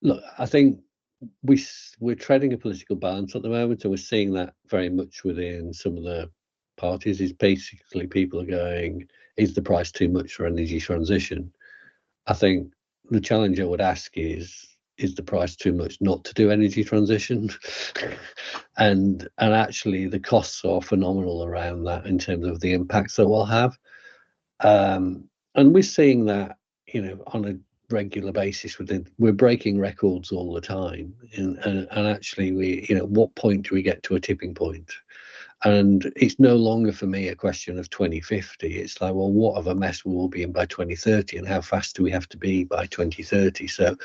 Look, I think we're treading a political balance at the moment, and we're seeing that very much within some of the parties. Is basically people are going, is the price too much for energy transition? I think the challenge I would ask is the price too much not to do energy transition? and actually the costs are phenomenal around that in terms of the impacts that we'll have. And we're seeing that, on a regular basis. We're breaking records all the time, and actually what point do we get to a tipping point? And it's no longer for me a question of 2050. It's like, well, what of a mess will we be in by 2030, and how fast do we have to be by 2030? So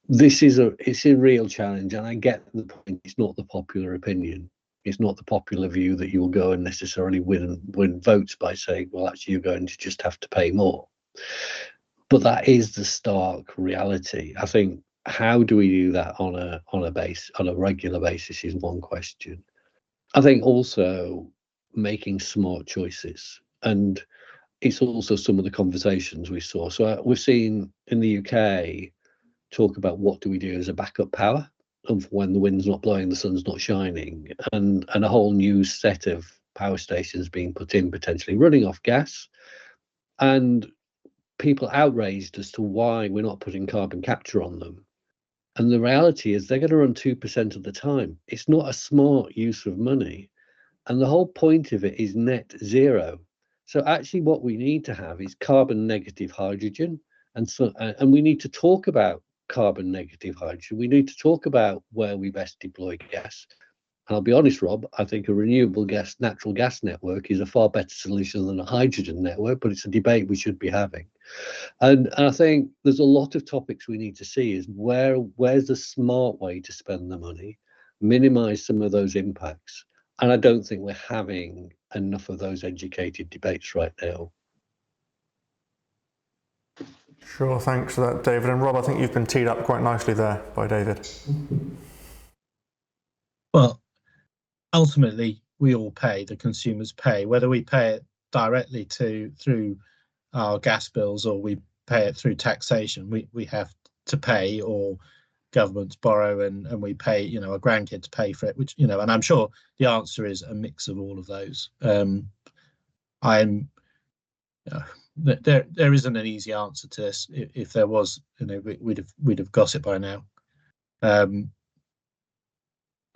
it's a real challenge, and I get the point. It's not the popular opinion. It's not the popular view that you will go and necessarily win votes by saying, well, actually, you're going to just have to pay more. But that is the stark reality. I think, how do we do that on a regular basis is one question. I think also making smart choices, and it's also some of the conversations we saw. So we've seen in the UK talk about what do we do as a backup power of when the wind's not blowing, the sun's not shining, and a whole new set of power stations being put in, potentially running off gas, and people outraged as to why we're not putting carbon capture on them. And the reality is they're going to run 2% of the time. It's not a smart use of money. And the whole point of it is net zero. So actually what we need to have is carbon negative hydrogen. And we need to talk about carbon negative hydrogen. We need to talk about where we best deploy gas. And I'll be honest, Rob, I think a renewable natural gas network is a far better solution than a hydrogen network, but it's a debate we should be having. And I think there's a lot of topics we need to see is where's the smart way to spend the money, minimize some of those impacts. And I don't think we're having enough of those educated debates right now. Sure, thanks for that, David. And Rob, I think you've been teed up quite nicely there by David. Well, ultimately, we all pay, the consumers pay, whether we pay it directly through our gas bills or we pay it through taxation. We have to pay, or governments borrow and we pay, our grandkids pay for it, which, and I'm sure the answer is a mix of all of those. There isn't an easy answer to this. If there was, we'd have got it by now. I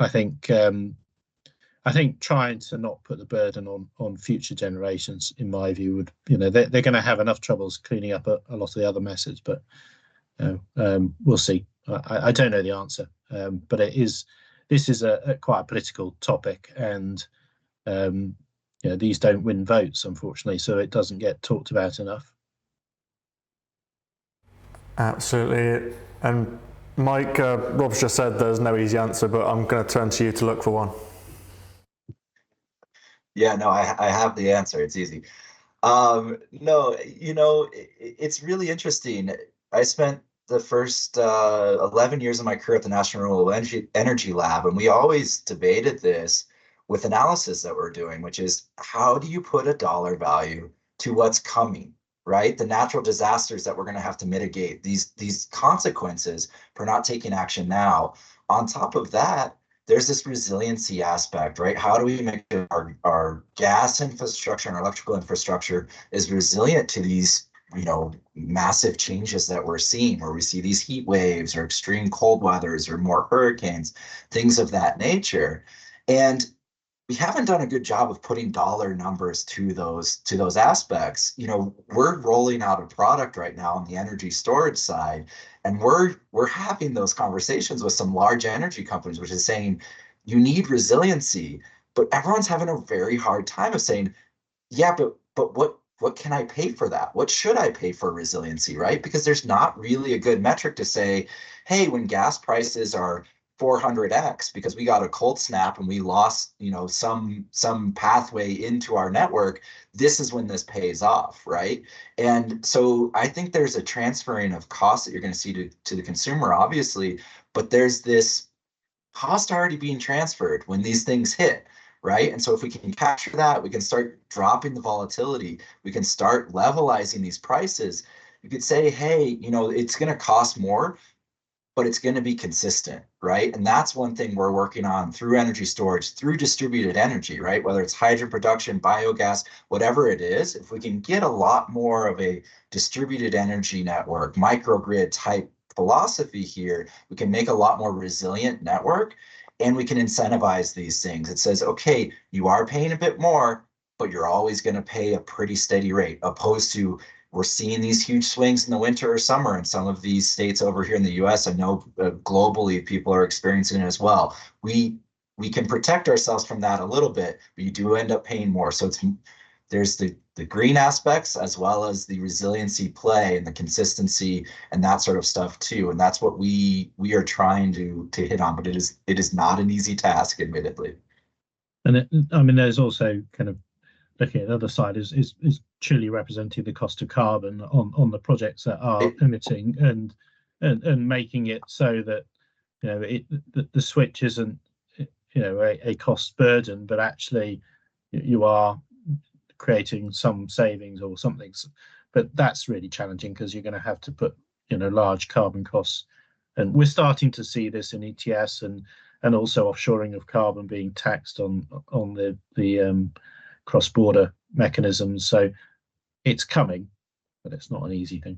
think trying to not put the burden on future generations, in my view, would, they're going to have enough troubles cleaning up a lot of the other messes, but we'll see. I don't know the answer, but this is quite a political topic, and these don't win votes, unfortunately, so it doesn't get talked about enough. Absolutely. And Mike, Rob's just said there's no easy answer, but I'm going to turn to you to look for one. Yeah, no, I have the answer. It's easy. No, it's really interesting. I spent the first 11 years of my career at the National Renewable Energy Lab, and we always debated this with analysis that we're doing, which is, how do you put a dollar value to what's coming, right? The natural disasters that we're going to have to mitigate, these consequences for not taking action now. On top of that, there's this resiliency aspect, right? How do we make sure our gas infrastructure and our electrical infrastructure is resilient to these, massive changes that we're seeing, where we see these heat waves or extreme cold weathers or more hurricanes, things of that nature. And we haven't done a good job of putting dollar numbers to those aspects. We're rolling out a product right now on the energy storage side, and we're having those conversations with some large energy companies, which is saying you need resiliency, but everyone's having a very hard time of saying, yeah, but what can I pay for that? What should I pay for resiliency, right? Because there's not really a good metric to say, hey, when gas prices are 400x because we got a cold snap and we lost, some pathway into our network, this is when this pays off, right? And so I think there's a transferring of costs that you're going to see to the consumer, obviously, but there's this cost already being transferred when these things hit, right? And so if we can capture that, we can start dropping the volatility, we can start levelizing these prices. You could say, hey, it's going to cost more, but it's going to be consistent, right? And that's one thing we're working on through energy storage, through distributed energy, right? Whether it's hydrogen production, biogas, whatever it is, if we can get a lot more of a distributed energy network, microgrid type philosophy here, we can make a lot more resilient network, and we can incentivize these things. It says, okay, you are paying a bit more, but you're always going to pay a pretty steady rate, opposed to we're seeing these huge swings in the winter or summer in some of these states over here in the US. I know globally people are experiencing it as well. We can protect ourselves from that a little bit, but you do end up paying more. So there's the green aspects as well as the resiliency play and the consistency and that sort of stuff too. And that's what we are trying to hit on, but it is not an easy task, admittedly. And I mean, there's also kind of looking at the other side is truly representing the cost of carbon on the projects that are emitting and making it so that, you know, the switch isn't, you know, a cost burden, but actually you are creating some savings or something. But that's really challenging because you're going to have to put, you know, large carbon costs. And we're starting to see this in ETS and also offshoring of carbon being taxed on the cross-border mechanisms. So it's coming, but it's not an easy thing.